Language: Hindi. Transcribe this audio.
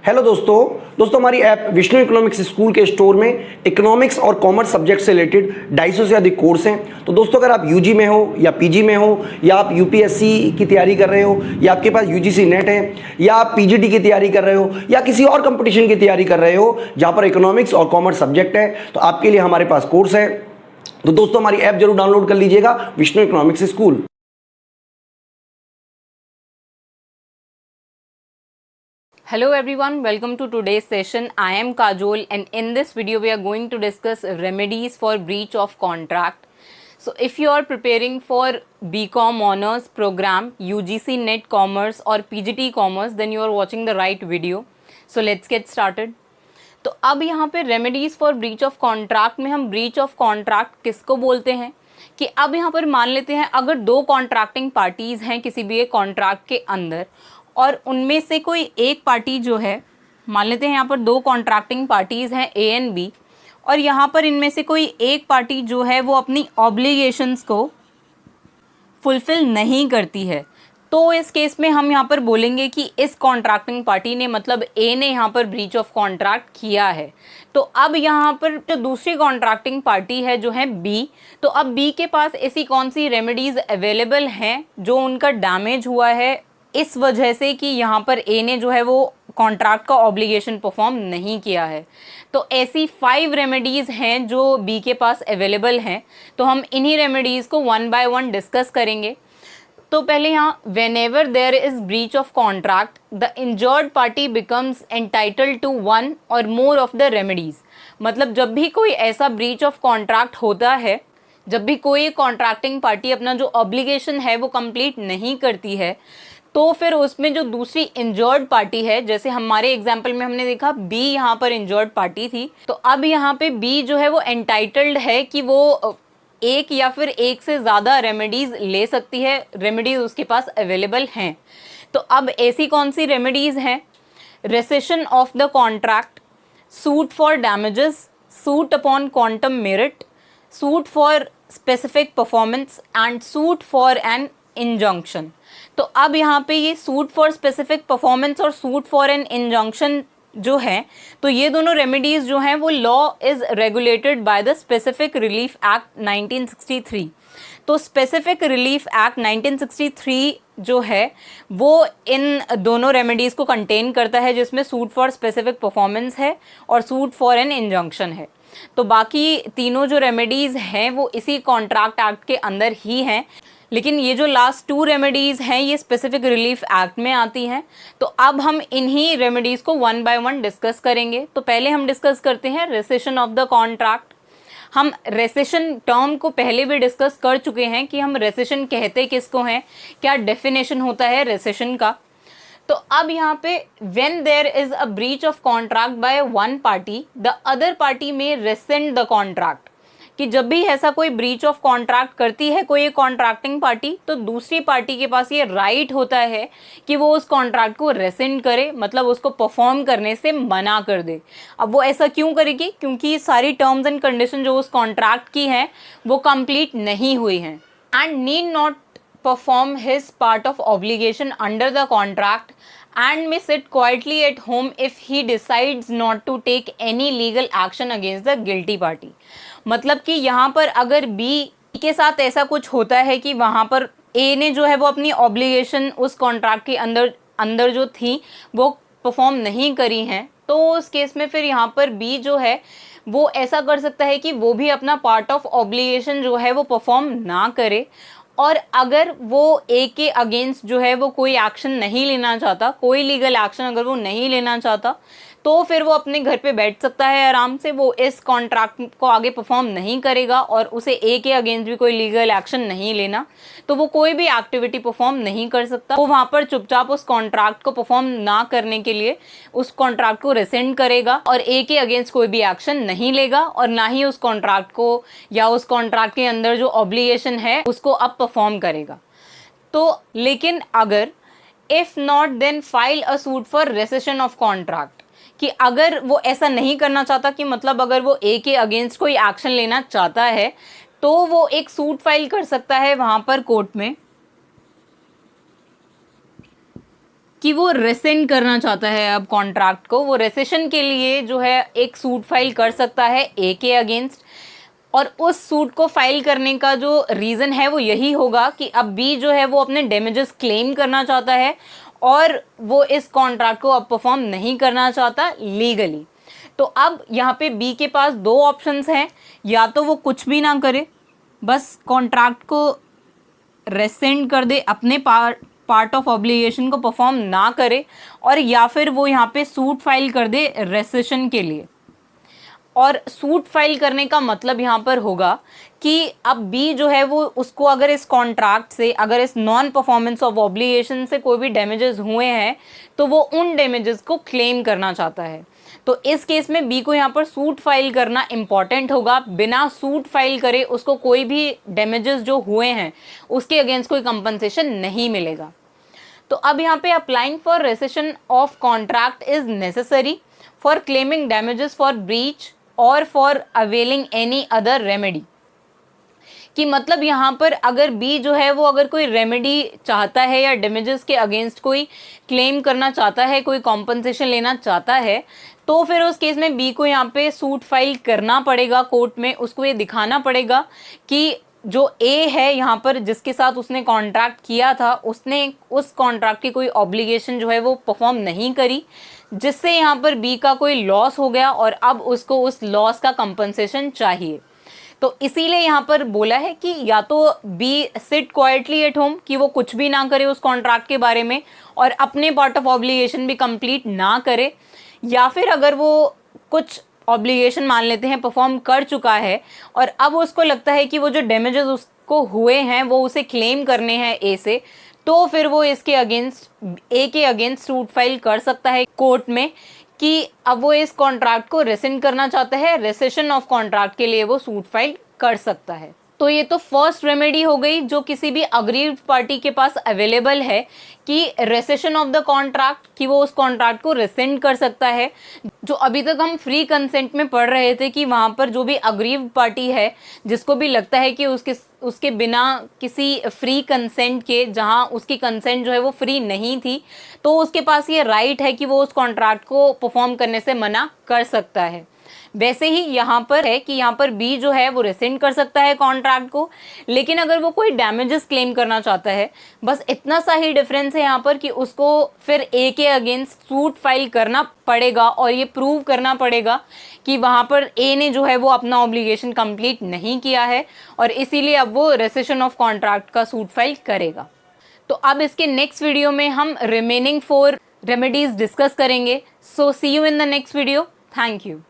हेलो दोस्तों हमारी ऐप विष्णु इकोनॉमिक्स स्कूल के स्टोर में इकोनॉमिक्स और कॉमर्स सब्जेक्ट से रिलेटेड 250 से अधिक कोर्स हैं। तो दोस्तों अगर आप यूजी में हो या पीजी में हो या आप यूपीएससी की तैयारी कर रहे हो या आपके पास यूजीसी नेट है या आप पीजीटी की तैयारी कर रहे हो या किसी और कंपटीशन की तैयारी कर रहे हो जहाँ पर इकोनॉमिक्स और कॉमर्स सब्जेक्ट है, तो आपके लिए हमारे पास कोर्स है। तो दोस्तों हमारी ऐप जरूर डाउनलोड कर लीजिएगा, Vishnu economics school. Hello everyone, welcome to today's session. I am Kajol and in this video we are going to discuss remedies for breach of contract. So if you are preparing for BCom Honors program, UGC NET Commerce or PGT Commerce, then you are watching the right video. So let's get started. तो अब यहाँ पे remedies for breach of contract में हम ब्रीच ऑफ कॉन्ट्रैक्ट किसको बोलते हैं कि अब यहाँ पर मान लेते हैं अगर दो कॉन्ट्रैक्टिंग पार्टीज़ हैं किसी भी एक कॉन्ट्रैक्ट के अंदर और उनमें से कोई एक पार्टी जो है, मान लेते हैं यहाँ पर दो कॉन्ट्रैक्टिंग पार्टीज़ हैं ए एंड बी, और यहाँ पर इनमें से कोई एक पार्टी जो है वो अपनी ऑब्लिगेशंस को फुलफ़िल नहीं करती है, तो इस केस में हम यहाँ पर बोलेंगे कि इस कॉन्ट्रैक्टिंग पार्टी ने मतलब ए ने यहाँ पर ब्रीच ऑफ कॉन्ट्रैक्ट किया है। तो अब यहाँ पर जो दूसरी कॉन्ट्रैक्टिंग पार्टी है जो है बी, तो अब बी के पास ऐसी कौन सी रेमेडीज़ अवेलेबल हैं जो उनका डैमेज हुआ है इस वजह से कि यहाँ पर ए ने जो है वो कॉन्ट्रैक्ट का ऑब्लिगेशन परफॉर्म नहीं किया है। तो ऐसी 5 रेमेडीज़ हैं जो बी के पास अवेलेबल हैं, तो हम इन्हीं रेमेडीज़ को वन बाय वन डिस्कस करेंगे। तो पहले यहाँ whenever there is breach of contract, the injured party becomes entitled to one or more of the remedies। मतलब जब भी कोई ऐसा breach of contract होता है, जब भी कोई कॉन्ट्रैक्टिंग पार्टी अपना जो ऑब्लिगेशन है वो कंप्लीट नहीं करती है, तो फिर उसमें जो दूसरी इंजर्ड पार्टी है, जैसे हमारे एग्जाम्पल में हमने देखा बी यहाँ पर इंजर्ड पार्टी थी, तो अब यहाँ पे बी जो है वो एंटाइटल्ड है कि वो एक या फिर एक से ज़्यादा रेमेडीज़ ले सकती है, रेमेडीज़ उसके पास अवेलेबल हैं। तो अब ऐसी कौन सी रेमेडीज़ हैं? Rescission of the contract, suit for damages, suit upon quantum meruit, suit for specific performance and suit for an injunction. तो अब यहाँ पे ये सूट फॉर स्पेसिफिक परफॉर्मेंस और सूट फॉर एन इंजंक्शन जो है, तो ये दोनों रेमेडीज़ जो हैं वो law is regulated by the specific relief act 1963। तो स्पेसिफिक रिलीफ एक्ट 1963 जो है वो इन दोनों रेमेडीज़ को कंटेन करता है, जिसमें सूट फॉर स्पेसिफिक परफॉर्मेंस है और सूट फॉर एन इंजंक्शन है। तो बाकी तीनों जो रेमेडीज़ हैं वो इसी कॉन्ट्रैक्ट एक्ट के अंदर ही हैं, लेकिन ये जो लास्ट 2 रेमेडीज़ हैं ये स्पेसिफिक रिलीफ एक्ट में आती हैं। तो अब हम इन्हीं रेमेडीज़ को वन बाय वन डिस्कस करेंगे। तो पहले हम डिस्कस करते हैं रेसेशन ऑफ द कॉन्ट्रैक्ट। हम रेसेशन टर्म को पहले भी डिस्कस कर चुके हैं कि हम रेसेशन कहते किसको हैं, क्या डेफिनेशन होता है रेसेशन का। तो अब यहाँ पे when there is a breach of contract by one party, the other party में रेसेंड द कॉन्ट्रैक्ट, कि जब भी ऐसा कोई ब्रीच ऑफ कॉन्ट्रैक्ट करती है कोई एक कॉन्ट्रैक्टिंग पार्टी, तो दूसरी पार्टी के पास ये राइट होता है कि वो उस कॉन्ट्रैक्ट को रेसेंड करे, मतलब उसको परफॉर्म करने से मना कर दे। अब वो ऐसा क्यों करेगी? क्योंकि सारी टर्म्स एंड कंडीशन जो उस कॉन्ट्रैक्ट की हैं वो कंप्लीट नहीं हुई हैं। And need not perform his part of obligation under the contract and may sit quietly at home if he decides not to take any legal action against the guilty party। मतलब कि यहाँ पर अगर बी के साथ ऐसा कुछ होता है कि वहाँ पर ए ने जो है वो अपनी ऑब्लिगेशन उस कॉन्ट्रैक्ट के अंदर जो थी वो परफॉर्म नहीं करी हैं, तो उस केस में फिर यहाँ पर बी जो है वो ऐसा कर सकता है कि वो भी अपना पार्ट ऑफ ऑब्लिगेशन जो है वो परफॉर्म ना करे, और अगर वो ए के अगेंस्ट जो है वो कोई एक्शन नहीं लेना चाहता, कोई लीगल एक्शन अगर वो नहीं लेना चाहता, तो फिर वो अपने घर पे बैठ सकता है आराम से, वो इस कॉन्ट्रैक्ट को आगे परफॉर्म नहीं करेगा और उसे ए के अगेंस्ट भी कोई लीगल एक्शन नहीं लेना, तो वो कोई भी एक्टिविटी परफॉर्म नहीं कर सकता। वो वहाँ पर चुपचाप उस कॉन्ट्रैक्ट को परफॉर्म ना करने के लिए उस कॉन्ट्रैक्ट को रेसेंड करेगा और ए के अगेंस्ट कोई भी एक्शन नहीं लेगा, और ना ही उस कॉन्ट्रैक्ट को या उस कॉन्ट्रैक्ट के अंदर जो ऑब्लिगेशन है उसको अब परफॉर्म करेगा। तो लेकिन अगर if not then file a suit for rescission of contract, कि अगर वो ऐसा नहीं करना चाहता, कि मतलब अगर वो ए के अगेंस्ट कोई एक्शन लेना चाहता है तो वो एक सूट फाइल कर सकता है वहाँ पर कोर्ट में। कि वो रेसेंड करना चाहता है अब कॉन्ट्रैक्ट को, वो रेसेशन के लिए जो है एक सूट फाइल कर सकता है ए के अगेंस्ट, और उस सूट को फाइल करने का जो रीज़न है वो यही होगा कि अब बी जो है वो अपने डैमेजेस क्लेम करना चाहता है और वो इस कॉन्ट्रैक्ट को अब परफॉर्म नहीं करना चाहता लीगली। तो अब यहाँ पे बी के पास दो ऑप्शंस हैं, या तो वो कुछ भी ना करे, बस कॉन्ट्रैक्ट को रेसेंड कर दे, अपने पार्ट ऑफ ऑब्लिगेशन को परफॉर्म ना करे, और या फिर वो यहाँ पे सूट फाइल कर दे रेसेशन के लिए। और सूट फाइल करने का मतलब यहाँ पर होगा कि अब बी जो है वो उसको अगर इस कॉन्ट्रैक्ट से, अगर इस नॉन परफॉर्मेंस ऑफ ऑब्लिगेशन से कोई भी डैमेजेस हुए हैं तो वो उन डैमेजेस को क्लेम करना चाहता है। तो इस केस में बी को यहाँ पर सूट फाइल करना इंपॉर्टेंट होगा। बिना सूट फाइल करे उसको कोई भी डैमेजेस जो हुए हैं उसके अगेंस्ट कोई कंपनसेशन नहीं मिलेगा। तो अब यहाँ पे applying for rescission of contract is necessary for claiming damages for breach और for availing any other remedy, कि मतलब यहाँ पर अगर बी जो है वो अगर कोई रेमेडी चाहता है या डैमेजेस के अगेंस्ट कोई क्लेम करना चाहता है, कोई कॉम्पनसेशन लेना चाहता है, तो फिर उस केस में बी को यहाँ पे सूट फाइल करना पड़ेगा कोर्ट में। उसको ये दिखाना पड़ेगा कि जो ए है यहाँ पर जिसके साथ उसने कॉन्ट्रैक्ट किया था, उसने उस कॉन्ट्रैक्ट की कोई ऑब्लिगेशन जो है वो परफॉर्म नहीं करी, जिससे यहाँ पर बी का कोई लॉस हो गया और अब उसको उस लॉस का कंपनसेशन चाहिए। तो इसीलिए यहाँ पर बोला है कि या तो be sit quietly at home, कि वो कुछ भी ना करे उस कॉन्ट्रैक्ट के बारे में और अपने पार्ट ऑफ ऑब्लिगेशन भी कंप्लीट ना करे, या फिर अगर वो कुछ ऑब्लिगेशन मान लेते हैं परफॉर्म कर चुका है और अब उसको लगता है कि वो जो डैमेजेस उसको हुए हैं वो उसे क्लेम करने हैं ए से, तो फिर वो इसके अगेंस्ट, ए के अगेंस्ट सूट फाइल कर सकता है कोर्ट में कि अब वो इस कॉन्ट्रैक्ट को रेसेंड करना चाहता है। रेसेशन ऑफ कॉन्ट्रैक्ट के लिए वो सूट फाइल कर सकता है। तो ये तो फर्स्ट रेमेडी हो गई जो किसी भी अग्रीव्ड पार्टी के पास अवेलेबल है, कि रेसेशन ऑफ द कॉन्ट्रैक्ट, कि वो उस कॉन्ट्रैक्ट को रेसेंड कर सकता है। जो अभी तक हम फ्री कंसेंट में पढ़ रहे थे कि वहाँ पर जो भी अग्रीव्ड पार्टी है जिसको भी लगता है कि उसके बिना किसी फ्री कंसेंट के, जहाँ उसकी कंसेंट जो है वो फ्री नहीं थी, तो उसके पास ये राइट है कि वो उस कॉन्ट्रैक्ट को परफॉर्म करने से मना कर सकता है। वैसे ही यहाँ पर है कि यहाँ पर बी जो है वो रेसेंड कर सकता है कॉन्ट्रैक्ट को, लेकिन अगर वो कोई डैमेजेस क्लेम करना चाहता है, बस इतना सा ही डिफरेंस है यहाँ पर कि उसको फिर ए के अगेंस्ट सूट फाइल करना पड़ेगा और ये प्रूव करना पड़ेगा कि वहाँ पर ए ने जो है वो अपना ऑब्लिगेशन कंप्लीट नहीं किया है और इसीलिए अब वो रेसेशन ऑफ कॉन्ट्रैक्ट का सूट फाइल करेगा। तो अब इसके नेक्स्ट वीडियो में हम रिमेनिंग 4 रेमेडीज डिस्कस करेंगे। So see you in the next video. Thank you.